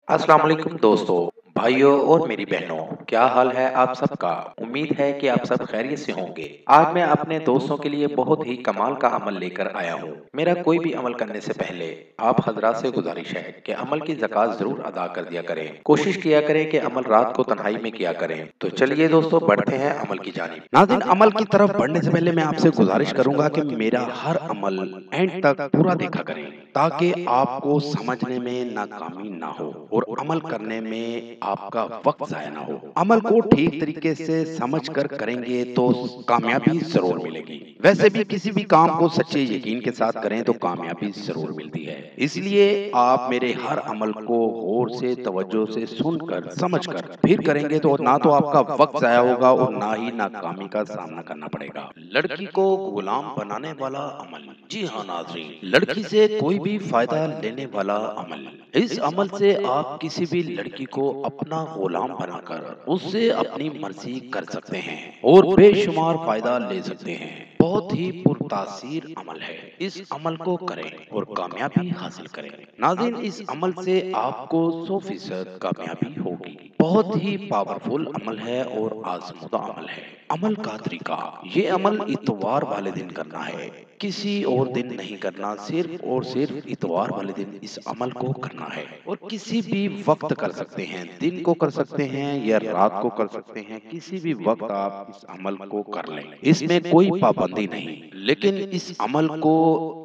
अस्सलाम वालेकुम दोस्तों, भाइयों और मेरी बहनों, क्या हाल है आप सबका। उम्मीद है कि आप सब खैरियत से होंगे। आज मैं अपने दोस्तों के लिए बहुत ही कमाल का अमल लेकर आया हूँ। मेरा कोई भी अमल करने से पहले आप हजरात से गुजारिश है कि अमल की ज़कात जरूर अदा कर दिया करें। कोशिश किया करें कि अमल रात को तन्हाई में किया करें। तो चलिए दोस्तों, बढ़ते हैं अमल की जानिब। नाज़रीन, अमल की तरफ बढ़ने से पहले मैं आपसे गुजारिश करूंगा कि मेरा हर अमल एंड तक पूरा देखा करें, ताकि आपको समझने में नाकामी ना हो और अमल करने में आपका वक्त ज़ाया ना हो। अमल को ठीक तरीके से समझ कर करेंगे तो कामयाबी ज़रूर मिलेगी। वैसे भी किसी भी काम को सच्चे यकीन के साथ करें तो कामयाबी ज़रूर मिलती है। इसलिए आप मेरे हर अमल को गौर से, तवज्जो से सुनकर, समझकर फिर करेंगे तो ना तो आपका वक्त ज़ाया होगा और ना ही नाकामी का सामना करना पड़ेगा। लड़की को गुलाम बनाने वाला अमल। जी हाँ नाज़रीन, लड़की से कोई भी फायदा लेने वाला अमल। इस अमल से आप किसी भी लड़की को अपना गुलाम बनाकर उससे अपनी मर्जी कर सकते हैं और बेशुमार फायदा ले सकते हैं। बहुत ही पुरतासीर अमल है। इस अमल को करें और कामयाबी हासिल करें। नाज़रीन, इस अमल से आपको 100% कामयाबी होगी। बहुत ही पावरफुल अमल है और आजमुदा अमल है। अमल का तरीका, ये अमल इतवार वाले दिन करना है, किसी और दिन नहीं करना। सिर्फ और सिर्फ इतवार वाले दिन इस अमल को करना है और किसी भी वक्त कर सकते हैं। दिन को कर सकते हैं या रात को कर सकते हैं, किसी भी वक्त आप इस अमल को कर लें। इसमें कोई पाबंदी नहीं, लेकिन इस अमल को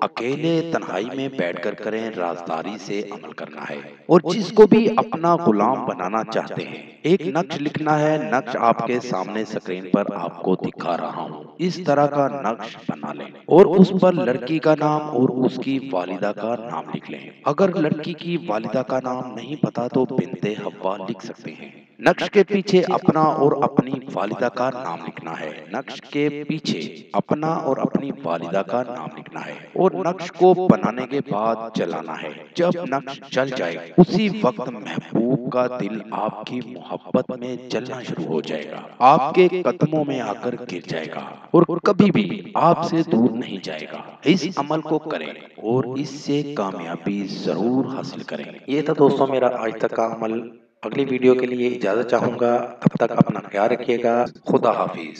अकेले तन्हाई में बैठकर करें। राजदारी से अमल करना है और जिसको भी अपना गुलाम बनाना चाहते हैं, एक नक्श लिखना है। नक्श आपके सामने स्क्रीन पर आपको दिखा रहा हूँ। इस तरह का नक्श बना लें और उस पर लड़की का नाम और उसकी वालिदा का नाम लिख लें। अगर लड़की की वालिदा का नाम नहीं पता तो बिन्ते हव्वा लिख सकते हैं। नक्श के पीछे अपना और अपनी वालिदा का नाम लिखना है। नक्श के पीछे अपना और अपनी वालिदा का नाम लिखना है और नक्श को बनाने के बाद जलाना है। जब नक्श जल जाए उसी वक्त महबूब का दिल आपकी मोहब्बत में जलना शुरू हो जाएगा, आपके कदमों में आकर गिर जाएगा और कभी भी आपसे दूर नहीं जाएगा। इस अमल को करें और इससे कामयाबी जरूर हासिल करें। ये था दोस्तों मेरा आज तक का अमल। अगली वीडियो के लिए इजाज़त चाहूँगा। तब तक अपना ख्याल रखिएगा। खुदा हाफिज।